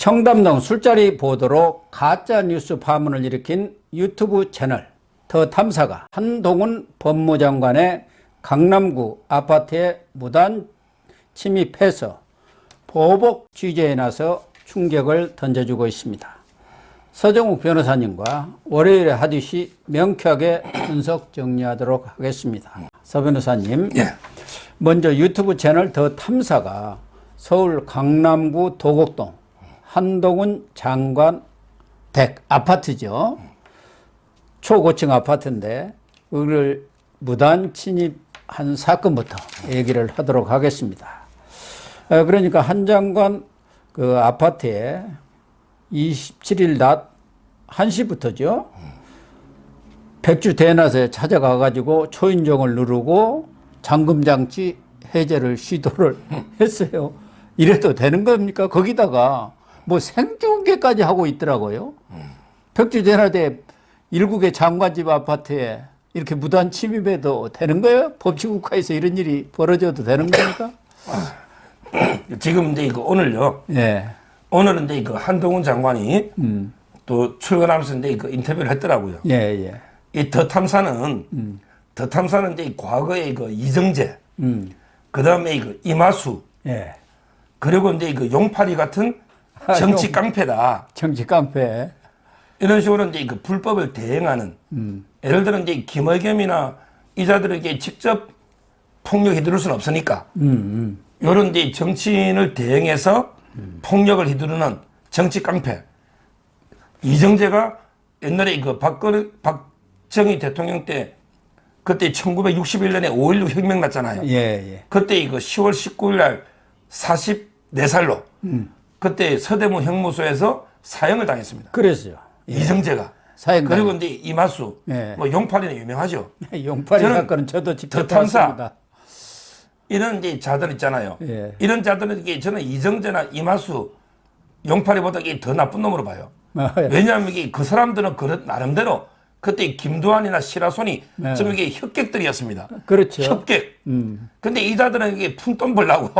청담동 술자리 보도로 가짜뉴스 파문을 일으킨 유튜브 채널 더 탐사가 한동훈 법무장관의 강남구 아파트에 무단 침입해서 보복 취재에 나서 충격을 던져주고 있습니다. 서정욱 변호사님과 월요일에 하듯이 명쾌하게 분석 정리하도록 하겠습니다. 서 변호사님, 먼저 유튜브 채널 더 탐사가 서울 강남구 도곡동 한동훈 장관 댁 아파트죠. 초고층 아파트인데 그걸 무단 침입한 사건부터 얘기를 하도록 하겠습니다. 그러니까 한 장관 그 아파트에 27일 낮 1시부터죠. 백주 대낮에 찾아가 가지고 초인종을 누르고 잠금장치 해제를 시도를 했어요. 이래도 되는 겁니까? 거기다가 뭐 생중계까지 하고 있더라고요. 백주 대낮에 일국의 장관집 아파트에 이렇게 무단 침입해도 되는 거예요? 법치국가에서 이런 일이 벌어져도 되는 겁니까? 지금 이제 이거 오늘요. 예. 오늘은 이제 그 한동훈 장관이 또 출근하면서 이제 그 인터뷰를 했더라고요. 예, 예. 이 더 탐사는 이제 과거에 그 이정재, 그 다음에 그 이마수, 예. 그리고 이제 그 용팔이 같은 정치 깡패다. 정치 깡패. 이런 식으로 이제 그 불법을 대행하는, 예를 들어 이제 김의겸이나 이자들에게 직접 폭력 휘두를 수는 없으니까, 이런 이제 정치인을 대행해서 폭력을 휘두르는 정치 깡패. 이정재가 옛날에 그 박정희 대통령 때 그때 1961년에 5.16 혁명 났잖아요. 예, 예. 그때 이거 10월 19일 날 44살로 그때 서대문 형무소에서 사형을 당했습니다. 그랬어요. 예. 이정재가. 사형 그리고 이제 이마수, 예. 뭐 용팔이는 유명하죠. 용팔이 사건은 저도 직접 더 탐사. 봤습니다. 이런 이제 자들 있잖아요. 예. 이런 자들에게 저는 이정재나 이마수, 용팔이보다 이게 더 나쁜 놈으로 봐요. 왜냐하면 이게 그 사람들은 나름대로 그때 김두한이나 시라손이 좀 이게 협객들이었습니다. 그렇죠. 협객. 근데 이 자들은 이게 푼돈 벌라고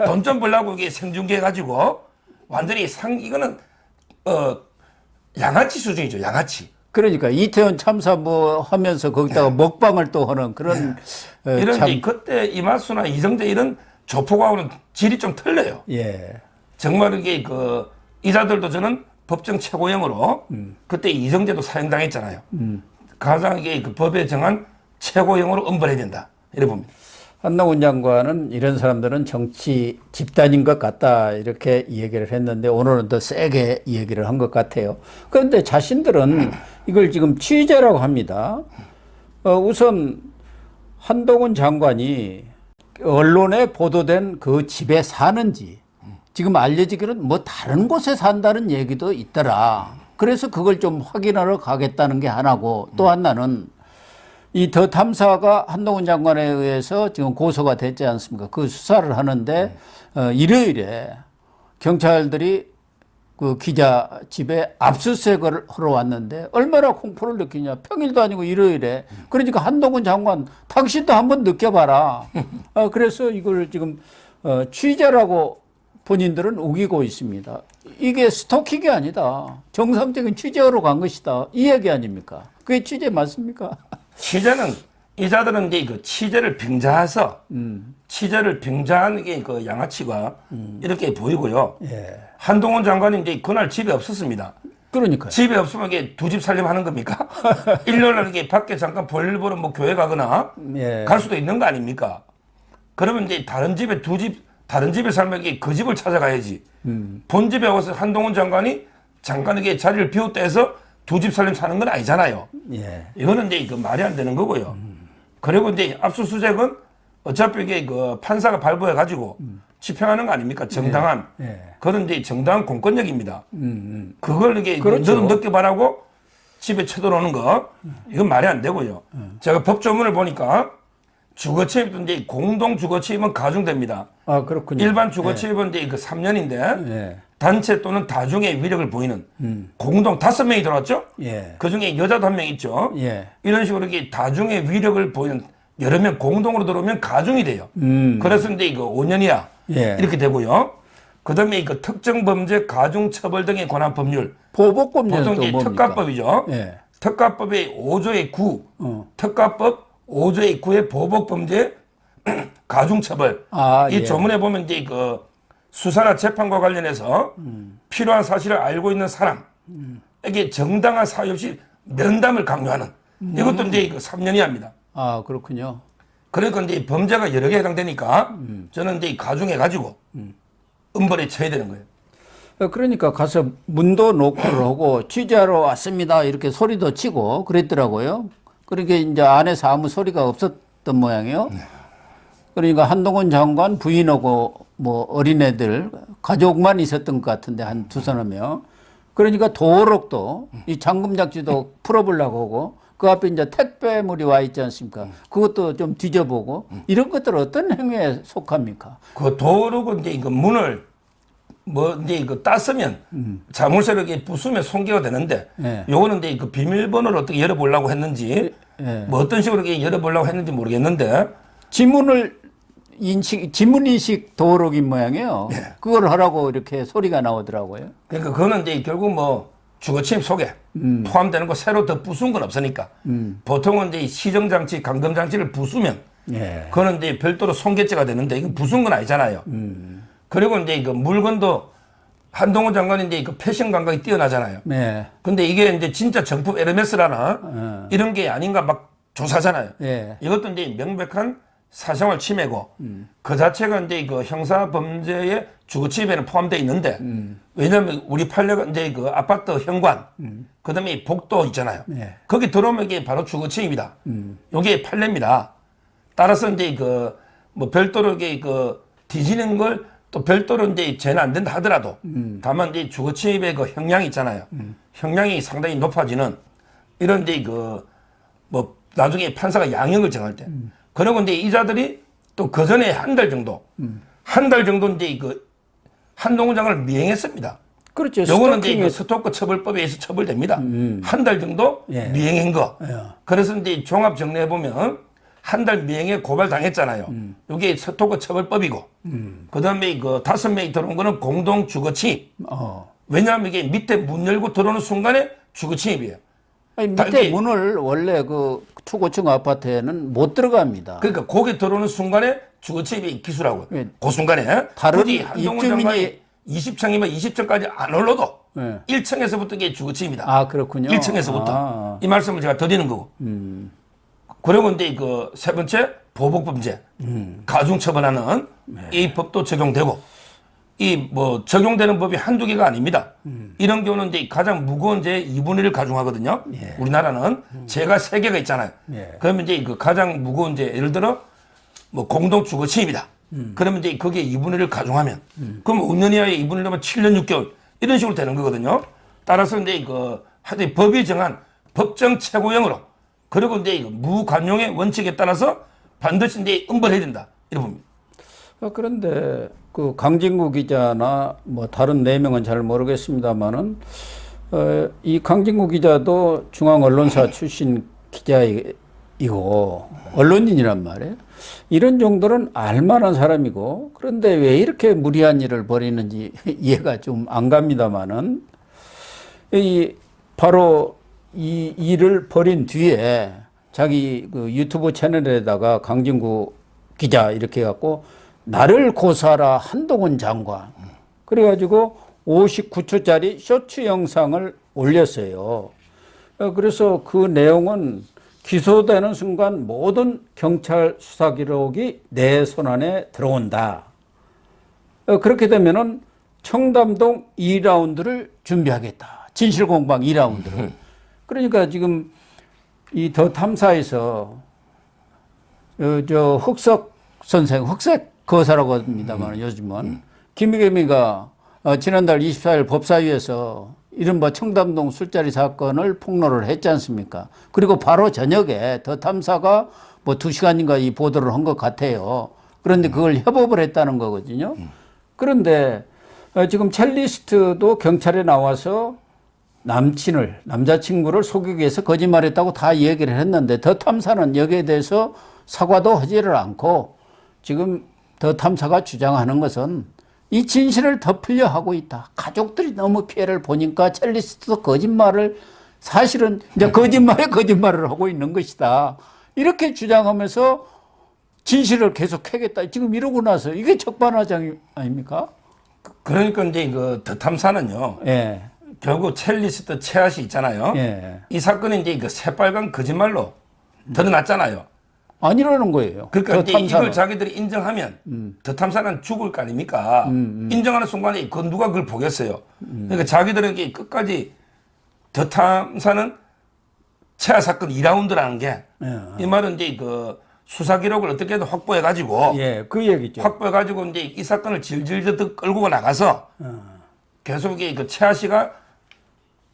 돈 좀 벌라고 이게 생중계 해가지고 완전히 이거는 양아치 수준이죠. 양아치. 그러니까 이태원 참사 뭐 하면서 거기다가 먹방을 또 하는 그런 이런 참... 이제 그때 이마수나 이정재 이런 조폭하고는 질이 좀 틀려요. 예. 정말 이게 그 이자들도 저는 법정 최고형으로 그때 이정재도 사형당했잖아요. 가장 이게 그 법에 정한 최고형으로 엄벌해야 된다. 이래 봅니다. 한동훈 장관은 이런 사람들은 정치 집단인 것 같다 이렇게 얘기를 했는데 오늘은 더 세게 얘기를 한 것 같아요. 그런데 자신들은 이걸 지금 취재라고 합니다. 우선 한동훈 장관이 언론에 보도된 그 집에 사는지 지금 알려지기로는 뭐 다른 곳에 산다는 얘기도 있더라. 그래서 그걸 좀 확인하러 가겠다는 게 하나고 또 하나는 이 더 탐사가 한동훈 장관에 의해서 지금 고소가 됐지 않습니까? 그 수사를 하는데 일요일에 경찰들이 그 기자 집에 압수수색을 하러 왔는데 얼마나 공포를 느끼냐. 평일도 아니고 일요일에. 그러니까 한동훈 장관 당신도 한번 느껴봐라. 그래서 이걸 지금 취재라고 본인들은 우기고 있습니다. 이게 스토킹이 아니다. 정상적인 취재하러 간 것이다. 이 얘기 아닙니까? 그게 취재 맞습니까? 취재는 이자들은 이제 그 취재를 병자해서 취재를 병자한 게 그 양아치가 이렇게 보이고요. 예. 한동훈 장관이 이제 그날 집에 없었습니다. 그러니까요. 집에 없으면 이게 두 집 살림하는 겁니까? 일요일날 이게 밖에 잠깐 볼일 보러 뭐 교회 가거나 예. 갈 수도 있는 거 아닙니까? 그러면 이제 다른 집에 살면 이게 그 집을 찾아가야지. 본 집에 와서 한동훈 장관이 잠깐 이게 자리를 비웠다 해서 두 집 살림 사는 건 아니잖아요. 예. 이거는 이제 그 말이 안 되는 거고요. 그리고 이제 압수수색은 어차피 이게 그 판사가 발부해 가지고 집행하는 거 아닙니까? 정당한. 예. 그건 이제 정당한 공권력입니다. 그걸 이게 그렇죠. 너는 느껴봐라고 집에 쳐들어오는 거 이건 말이 안 되고요. 제가 법조문을 보니까 주거침입도 이제 공동 주거침입은 가중됩니다. 아, 그렇군요. 일반 주거침입은 이제 그 3년인데 예. 단체 또는 다중의 위력을 보이는 공동 5명이 들어왔죠. 예. 그 중에 여자도 1명 있죠. 예. 이런 식으로 이렇게 다중의 위력을 보이는 여러 명 공동으로 들어오면 가중이 돼요. 그래서 이제 이거 5년이야. 예. 이렇게 되고요. 그다음에 그 특정 범죄 가중 처벌 등에 관한 법률. 보복범죄는 보통 또 이제 뭡니까? 특가법이죠. 예. 특가법의 5조의 9. 특가법 5조의 9의 보복범죄 가중 처벌. 아, 이 예. 조문에 보면 이제 그 수사나 재판과 관련해서 필요한 사실을 알고 있는 사람에게 정당한 사유 없이 면담을 강요하는 이것도 이제 그 3년 이하입니다. 아, 그렇군요. 그러니까 이제 범죄가 여러 개 해당되니까 저는 이제 가중해 가지고 엄벌에 처해야 되는 거예요. 그러니까 가서 문도 노크를 하고 취재하러 왔습니다. 이렇게 소리도 치고 그랬더라고요. 그러니까 이제 안에서 아무 소리가 없었던 모양이에요. 그러니까 한동훈 장관 부인하고 뭐 어린애들 가족만 있었던 것 같은데 한 두서너 명. 그러니까 도어록도 이 잠금장치도 풀어보려고 하고 그 앞에 이제 택배물이 와 있지 않습니까? 그것도 좀 뒤져보고 이런 것들 어떤 행위에 속합니까? 그 도로고 이제 그 문을 뭐 이제 이거 땄으면 자물쇠로 이렇게 부수면 손괴가 되는데 네. 요거는 이제 그 비밀번호를 어떻게 열어보려고 했는지 네. 뭐 어떤 식으로 이렇게 열어보려고 했는지 모르겠는데 지문 인식 도어록인 모양이에요. 그걸 하라고 이렇게 소리가 나오더라고요. 그러니까 그거는 이제 결국 뭐 주거침입 속에 포함되는 거 새로 더 부순 건 없으니까 보통은 이제 시정장치, 감금장치를 부수면 예. 그거는 이제 별도로 손괴죄가 되는데 이건 부순 건 아니잖아요. 그리고 이제 그 물건도 한동훈 장관이 이제 그 패션 감각이 뛰어나잖아요. 네. 근데 이게 이제 진짜 정품 에르메스라나 이런 게 아닌가 막 조사잖아요. 예. 이것도 이제 명백한 사생활 침해고 그 자체가 이제 그 형사 범죄의 주거침입에는 포함되어 있는데 왜냐하면 우리 판례가 이제 그 아파트 현관 그다음에 복도 있잖아요. 네. 거기 들어오면 이게 바로 주거침입이다. 이게 판례입니다. 따라서 이제 그 뭐 별도로 이게 그 뒤지는 걸 또 별도로 이제 죄는 안 된다 하더라도 다만 이제 주거침입의 그 형량이 있잖아요. 형량이 상당히 높아지는 이런 이제 그 뭐 나중에 판사가 양형을 정할 때 그리고 이제 이자들이 또 그 전에 한 달 정도 이제 그 한동훈 장관을 미행했습니다. 그렇죠. 요거는 이제 그 스토커 처벌법에 의해서 처벌됩니다. 한 달 정도 예. 미행한 거. 예. 그래서 이제 종합 정리해 보면 한 달 미행에 고발 당했잖아요. 이게 스토커 처벌법이고. 그다음에 그 5명이 들어온 거는 공동 주거침입. 왜냐하면 이게 밑에 문 열고 들어오는 순간에 주거침입이에요. 아니, 밑에 문을 원래 그 초고층 아파트에는 못 들어갑니다. 그러니까 거기 들어오는 순간에 주거침입이 기수라고요. 예. 그 순간에 다른 굳이 한동훈 장관이 20층이면 20층까지 안 올라도 예. 1층에서부터 이게 주거침입니다. 아, 그렇군요. 1층에서부터 아. 이 말씀을 제가 드리는 거고. 그리고 이제 그 세 번째 보복범죄 가중 처벌하는 이 법도 적용되고 이 뭐 적용되는 법이 한두 개가 아닙니다. 이런 경우는 이제 가장 무거운 죄 2분의 1을 가중하거든요. 예. 우리나라는 죄가 3개가 있잖아요. 예. 그러면 이제 그 가장 무거운 죄 예를 들어 뭐 공동 주거 침입이다. 그러면 이제 거기에 2분의 1을 가중하면 그럼 5년 이하의 2분의 1이면 7년 6개월 이런 식으로 되는 거거든요. 따라서 이제 그 하여튼 법이 정한 법정 최고형으로 그리고 이제 무관용의 원칙에 따라서 반드시 이제 엄벌해야 된다. 이렇게 봅니다. 그런데 그 강진구 기자나 뭐 다른 4명은 잘 모르겠습니다만은 이 강진구 기자도 중앙언론사 출신 기자이고 언론인이란 말이에요. 이런 정도는 알만한 사람이고 그런데 왜 이렇게 무리한 일을 벌이는지 이해가 좀 안 갑니다만은 바로 이 일을 벌인 뒤에 자기 그 유튜브 채널에다가 강진구 기자 이렇게 해갖고 나를 고소하라 한동훈 장관 그래가지고 59초짜리 쇼츠 영상을 올렸어요. 그래서 그 내용은 기소되는 순간 모든 경찰 수사 기록이 내 손안에 들어온다. 그렇게 되면은 청담동 2라운드를 준비하겠다. 진실공방 2라운드를. 그러니까 지금 이 더 탐사에서 저 흑석 선생, 흑색 거사라고 합니다만 요즘은 김의겸이가 지난달 24일 법사위에서 이른바 청담동 술자리 사건을 폭로를 했지 않습니까? 그리고 바로 저녁에 더 탐사가 뭐 2시간인가 이 보도를 한 것 같아요. 그런데 그걸 협업을 했다는 거거든요. 그런데 지금 첼리스트도 경찰에 나와서 남자친구를 속이기 위해서 거짓말했다고 다 얘기를 했는데 더 탐사는 여기에 대해서 사과도 하지를 않고 지금 더 탐사가 주장하는 것은 이 진실을 덮으려 하고 있다. 가족들이 너무 피해를 보니까 첼리스트도 거짓말을 사실은 이제 거짓말에 거짓말을 하고 있는 것이다. 이렇게 주장하면서 진실을 계속 캐겠다. 지금 이러고 나서 이게 적반하장 아닙니까? 그러니까 이제 그 더 탐사는요. 예. 결국 첼리스트 최하시 있잖아요. 예. 이 사건이 이제 그 새빨간 거짓말로 드러났잖아요. 아니라는 거예요. 그러니까 더 이제 탐사는. 이걸 자기들이 인정하면 더 탐사는 죽을 거 아닙니까? 인정하는 순간에 그 누가 그걸 보겠어요. 그러니까 자기들에게 끝까지 더 탐사는 최하 사건 2라운드라는 게 이 말은 이제 그 수사 기록을 어떻게든 확보해 가지고 예, 그 얘기죠. 확보해 가지고 이제 이 사건을 질질 끌고 나가서 계속 그 최하 씨가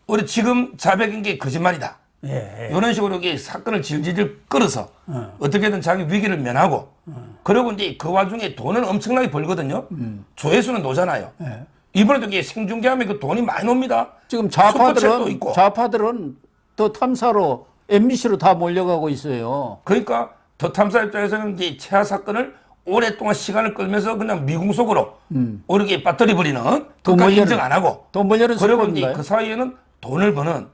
우리 지금 자백인 게 거짓말이다. 예. 이런 식으로 이게 사건을 질질 끌어서 어떻게든 자기 위기를 면하고 그리고 이제 그 와중에 돈을 엄청나게 벌거든요. 조회수는 노잖아요. 예. 이번에도 이게 생중계하면 그 돈이 많이 놉니다. 지금 슈퍼챗도 있고. 좌파들은 더 탐사로 MBC로 다 몰려가고 있어요. 그러니까 더 탐사 입장에서는 이제 최하 사건을 오랫동안 시간을 끌면서 그냥 미궁속으로 오르게 빠뜨려 버리는 그까지 인정 안 하고 돈 벌려는 그리고 이제 수법인가요? 그 사이에는 돈을 버는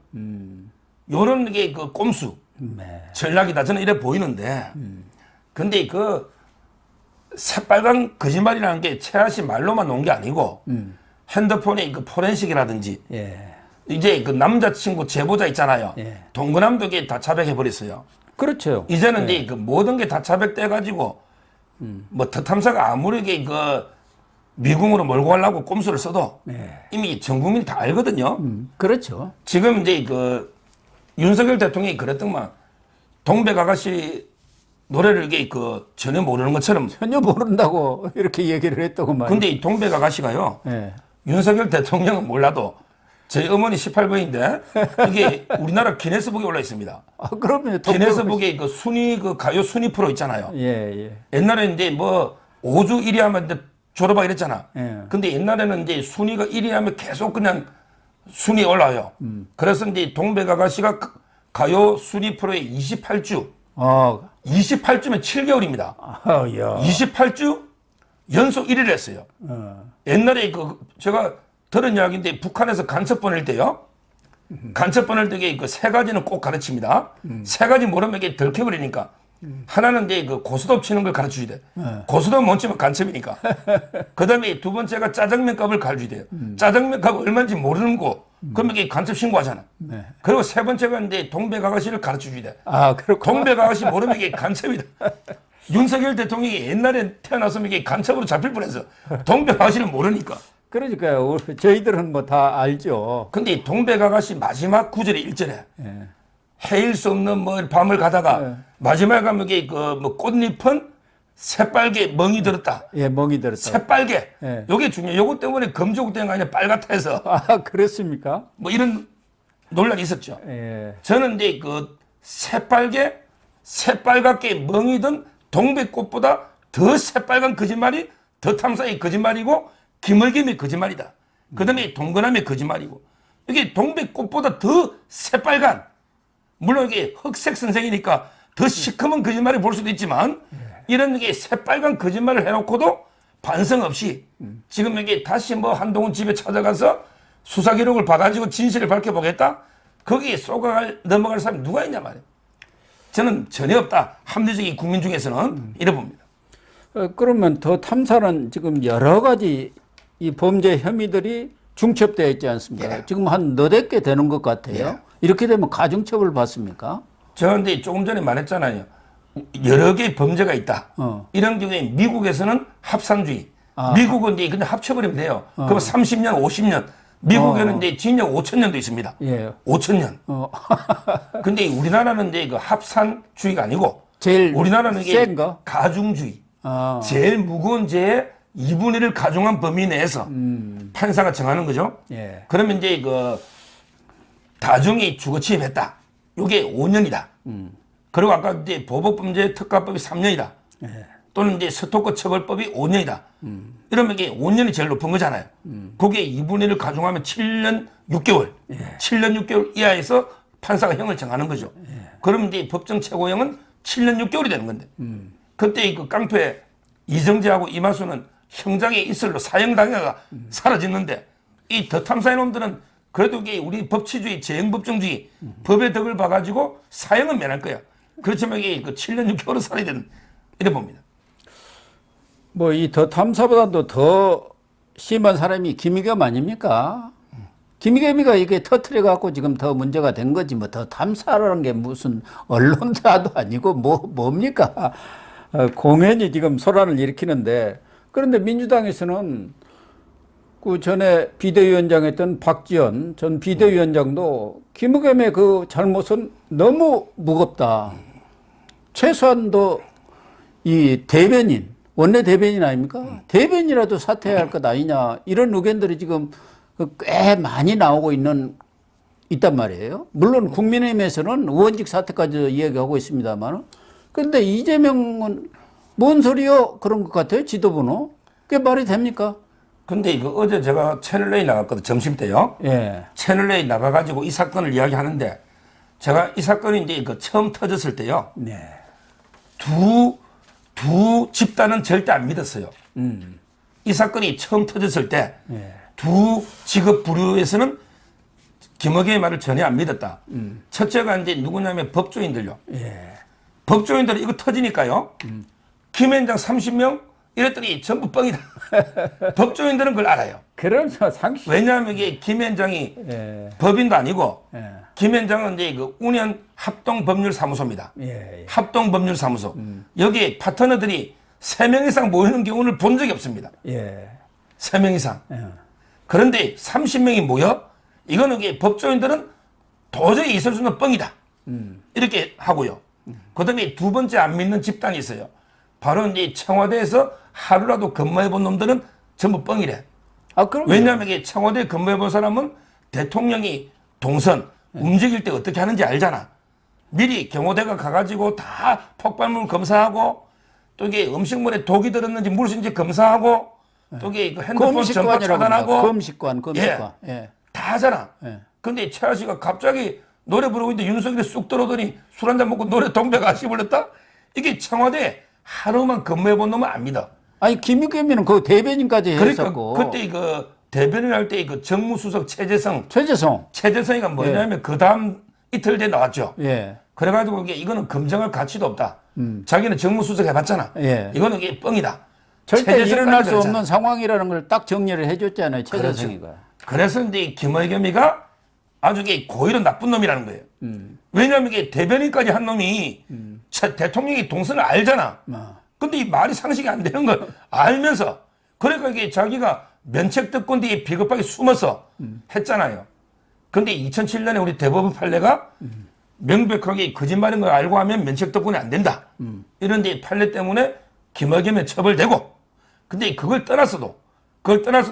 요런 게 그 꼼수 전략이다 저는 이래 보이는데 근데 그 새빨간 거짓말이라는 게 최하 씨 말로만 놓은 게 아니고 핸드폰의 그 포렌식이라든지 예. 이제 그 남자친구 제보자 있잖아요. 예. 동거남도 이게 다 자백해 버렸어요. 그렇죠. 이제는 이제 그 모든 게 다 자백돼 가지고 뭐 더 탐사가 아무리 그 미궁으로 몰고 가려고 꼼수를 써도 이미 전 국민이 다 알거든요. 그렇죠. 지금 이제 그 윤석열 대통령이 그랬더만 동백 아가씨 노래를 이게 그 전혀 모르는 것처럼. 전혀 모른다고 이렇게 얘기를 했더구만. 근데 이 동백 아가씨가요. 예. 윤석열 대통령은 몰라도 저희 어머니 18번인데 이게 우리나라 기네스북에 올라 있습니다. 아, 그러면 기네스북에 그 순위 그 가요 순위 프로 있잖아요. 예, 예. 옛날에 이제 뭐 5주 1위 하면 이제 졸업하고 이랬잖아. 예. 근데 옛날에는 이제 순위가 1위 하면 계속 그냥 순위에 올라와요. 그래서 이제 동백 아가씨가 가요 순위 프로에 28주. 28주면 7개월입니다. 야. 28주 연속 1위를 했어요. 옛날에 그 제가 들은 이야기인데 북한에서 간첩 보낼 때요. 간첩 보낼 때 그 세 가지는 꼭 가르칩니다. 세 가지 모르면 이게 들켜버리니까. 하나는 이제 그 고스톱 치는 걸 가르쳐줘야 돼. 고스톱 못 치면 간첩이니까. 그 다음에 두 번째가 짜장면 값을 가르쳐야 돼요. 짜장면 값 얼마인지 모르는 거. 그러면 이게 간첩 신고하잖아. 그리고 세 번째가 이제 동백 아가씨를 가르쳐줘야 돼. 아, 그렇구나. 동백 아가씨 모르면 이게 간첩이다. 윤석열 대통령이 옛날에 태어났으면 이게 간첩으로 잡힐 뻔했어. 동백 아가씨를 모르니까. 그러니까요. 저희들은 뭐 다 알죠. 근데 이 동백 아가씨 마지막 구절에 1절에 헤일 수 없는 뭐 밤을 가다가 마지막에 가면 이게 그 뭐 꽃잎은 새빨개 멍이 들었다. 예, 멍이 들었다. 새빨개. 예. 요게 중요해요. 요거 때문에 검조국된 거 아니라 빨갛다 해서 아, 그렇습니까? 뭐 이런 논란이 있었죠. 예. 저는 이제 그 새빨갛게 멍이 든 동백꽃보다 더 새빨간 거짓말이 더 탐사의 거짓말이고 김을겸의 거짓말이다. 그 다음에 동거남의 거짓말이고 이게 동백꽃보다 더 새빨간 물론 이게 흑색 선생이니까 더 시커먼 거짓말이 볼 수도 있지만 이런 게 새빨간 거짓말을 해놓고도 반성 없이 지금 이게 다시 뭐 한동훈 집에 찾아가서 수사 기록을 봐가지고 진실을 밝혀보겠다? 거기에 넘어갈 사람이 누가 있냐 말이에요. 저는 전혀 없다. 합리적인 국민 중에서는 이래 봅니다. 그러면 더 탐사는 지금 여러 가지 이 범죄 혐의들이 중첩되어 있지 않습니까? 지금 한 너댓 개 되는 것 같아요. 이렇게 되면 가중처벌 받습니까? 저한테 조금 전에 말했잖아요. 여러 개의 범죄가 있다. 이런 경우에 미국에서는 합산주의. 미국은 이제 그냥 합쳐버리면 돼요. 그럼 30년, 50년. 미국에는 이제 징역 5,000년도 있습니다. 예. 5,000년. 근데 우리나라는 이제 그 합산주의가 아니고 제일 우리나라는 이게 센 거? 가중주의. 제일 무거운 죄의 2분의 1을 가중한 범위 내에서 판사가 정하는 거죠. 예. 그러면 이제 그 다중이 주거 침입했다. 이게 5년이다. 그리고 아까 이제 보복범죄 특가법이 3년이다. 예. 또는 이제 스토커 처벌법이 5년이다. 이러면 이게 5년이 제일 높은 거잖아요. 거기에 2분의 1을 가중하면 7년 6개월. 7년 6개월 이하에서 판사가 형을 정하는 거죠. 그러면 이제 법정 최고형은 7년 6개월이 되는 건데. 그때 그 깡패 이정재하고 이마수는 형장에 있을로 사형당해가 사라졌는데 이 더 탐사의 놈들은 그래도 이게 우리 법치주의, 재형법정주의, 법의 덕을 봐가지고 사형은 면할 거야. 그렇지만 이게 그 7년 6개월을 살아야 되는, 이래 봅니다. 뭐 이 더 탐사보다도 더 심한 사람이 김의겸 아닙니까? 김의겸이가 이게 터트려 갖고 지금 더 문제가 된 거지 뭐 더 탐사라는 게 무슨 언론사도 아니고 뭡니까? 공연이 지금 소란을 일으키는데 그런데 민주당에서는 그 전에 비대위원장 했던 박지원 전 비대위원장도 김의겸의 그 잘못은 너무 무겁다. 최소한도 이 대변인 원내 대변인 아닙니까? 대변인이라도 사퇴해야 할 것 아니냐 이런 의견들이 지금 꽤 많이 나오고 있단 말이에요. 물론 국민의힘에서는 의원직 사퇴까지 이야기하고 있습니다만 그런데 이재명은 뭔 소리요? 그런 것 같아요. 지도부는. 그게 말이 됩니까? 근데 이거 어제 제가 채널A 나갔거든, 점심 때요. 예. 채널A 나가가지고 이 사건을 이야기하는데 제가 이 사건이 이제 그 처음 터졌을 때요. 네. 두 집단은 절대 안 믿었어요. 이 사건이 처음 터졌을 때 두 직업 부류에서는 김어겸의 말을 전혀 안 믿었다. 첫째가 이제 누구냐면 법조인들요. 예. 법조인들은 이거 터지니까요. 김현장 30명 이랬더니 전부 뻥이다. 법조인들은 그걸 알아요. 그러면서 상식. 왜냐하면 이게 김현장이 예. 법인도 아니고 예. 김현장은 이제 그 운현 합동법률사무소입니다. 예. 합동법률사무소. 여기 파트너들이 3명 이상 모이는 경우를 본 적이 없습니다. 예. 3명 이상. 예. 그런데 30명이 모여? 이거는 이게 법조인들은 도저히 있을 수 없는 뻥이다. 이렇게 하고요. 그 다음에 두 번째 안 믿는 집단이 있어요. 바로 이제 청와대에서 하루라도 근무해 본 놈들은 전부 뻥이래. 그럼 왜냐하면 이게 청와대에 근무해 본 사람은 대통령이 동선, 움직일 때 어떻게 하는지 알잖아. 미리 경호대가 가가지고 다 폭발물 검사하고 또 이게 음식물에 독이 들었는지 무엇인지 검사하고 또 이게 그 핸드폰 전파 차단하고 검식관. 예. 다 하잖아. 예. 근데 최하 씨가 갑자기 노래 부르고 있는데 윤석열이 쑥 들어오더니 술 한잔 먹고 노래 동백아 씨 불렀다? 이게 청와대 하루만 근무해 본 놈은 안 믿어. 아니 김의겸이는 그 대변인까지 그러니까 했었고. 그때 그 대변인 할 때 그 정무수석 최재성. 최재성이가 뭐냐면 그 다음 이틀 뒤에 나왔죠. 예. 그래가지고 이거는 검증할 가치도 없다. 자기는 정무수석 해봤잖아. 예. 이거는 이게 뻥이다. 절대 최재성까지 일어날 수 그랬잖아. 없는 상황이라는 걸 딱 정리를 해줬잖아요. 최재성이가. 그렇죠. 그래서 이제 김의겸이가 아주 이게 고의로 나쁜 놈이라는 거예요. 왜냐하면 이게 대변인까지 한 놈이 대통령이 동선을 알잖아. 근데 이 말이 상식이 안 되는 걸 알면서 그러니까 이게 자기가 면책특권 뒤에 비겁하게 숨어서 했잖아요. 근데 2007년에 우리 대법원 판례가 명백하게 거짓말인 걸 알고 하면 면책특권이 안 된다. 이런데 판례 때문에 김의겸이 처벌되고 근데 그걸 떠나서도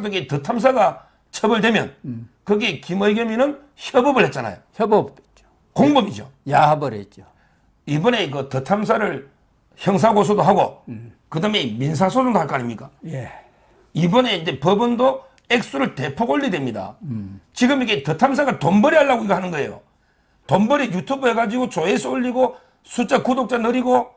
이게 더 탐사가 처벌되면 거기에 김의겸이는 협업을 했잖아요. 협업. 공범이죠. 야합을 했죠. 이번에 그 더 탐사를 형사고소도 하고 그다음에 민사소송도 할 거 아닙니까? 예. 이번에 이제 법원도 액수를 대폭 올리됩니다. 지금 이게 더 탐사가 돈벌이 하려고 이거 하는 거예요. 돈벌이 유튜브 해가지고 조회수 올리고 숫자 구독자 늘리고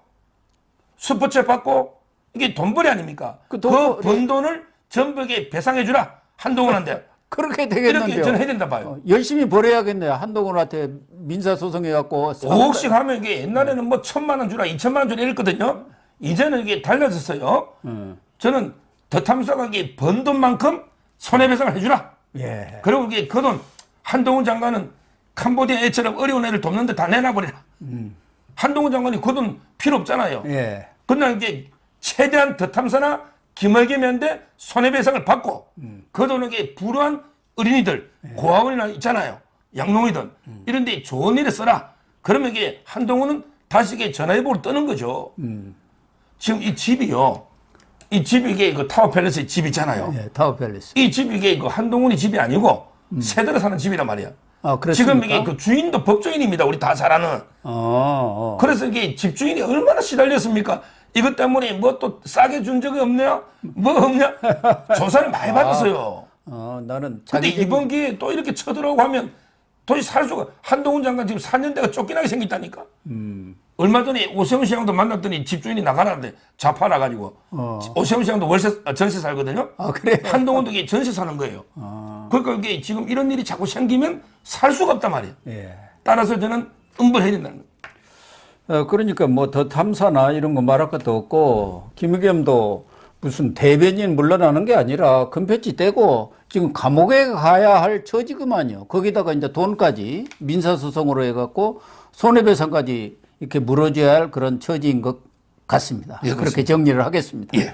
슈퍼챗 받고 이게 돈벌이 아닙니까? 그 번 돈을 전부 이게 배상해주라. 한동훈한테. 그렇게 되겠는데요. 이렇게 저는 해야 된다 봐요. 열심히 벌어야겠네요. 한동훈한테 민사소송해갖고. 5억씩 하면 이게 옛날에는 뭐 1,000만 원 주라, 2,000만 원 주라 이랬거든요. 이제는 이게 달라졌어요. 저는 더 탐사가 이게 번 돈만큼 손해배상을 해주라. 예. 그리고 이게 그 돈 한동훈 장관은 캄보디아 애처럼 어려운 애를 돕는데 다 내놔버리라. 한동훈 장관이 그 돈 필요 없잖아요. 예. 그러나 이제 최대한 더 탐사나 김의겸한테 손해배상을 받고 그 돈을 이게 불우한 어린이들, 고아원이나 있잖아요. 양농이든 이런 데 좋은 일에 써라. 그러면 이게 한동훈은 다시 이게 전화위복으로 뜨는 거죠. 지금 이 집이요. 이 집이 이게 그 타워 팰리스의 집 있잖아요. 예, 타워 팰리스. 이 집이 이게 그 한동훈이 집이 아니고 세대로 사는 집이란 말이야. 그렇습니까? 지금 이게 그 주인도 법조인입니다. 우리 다 잘 아는. 그래서 이게 집주인이 얼마나 시달렸습니까? 이것 때문에 뭐 또 싸게 준 적이 없냐? 뭐 없냐? 조사를 많이 받았어요. 나는 근데 이번 기회에 또 이렇게 쳐들어오고 하면 도저히 살 수가, 한동훈 장관 지금 4년대가 쫓겨나게 생겼다니까. 얼마 전에 오세훈 시장도 만났더니 집주인이 나가라는데 좌파라 가지고 오세훈 시장도 전세 살거든요. 아, 그래. 한동훈도 이게 전세 사는 거예요. 그러니까 이게 지금 이런 일이 자꾸 생기면 살 수가 없단 말이에요. 예. 따라서 저는 응벌해야 된다는 거예요. 그러니까 뭐 더 탐사나 이런 거 말할 것도 없고 김의겸도 무슨 대변인 물러나는 게 아니라 금패치 떼고 지금 감옥에 가야 할 처지구만요. 거기다가 이제 돈까지 민사소송으로 해갖고 손해배상까지 이렇게 물어줘야 할 그런 처지인 것 같습니다. 예, 그렇게 정리를 하겠습니다. 예.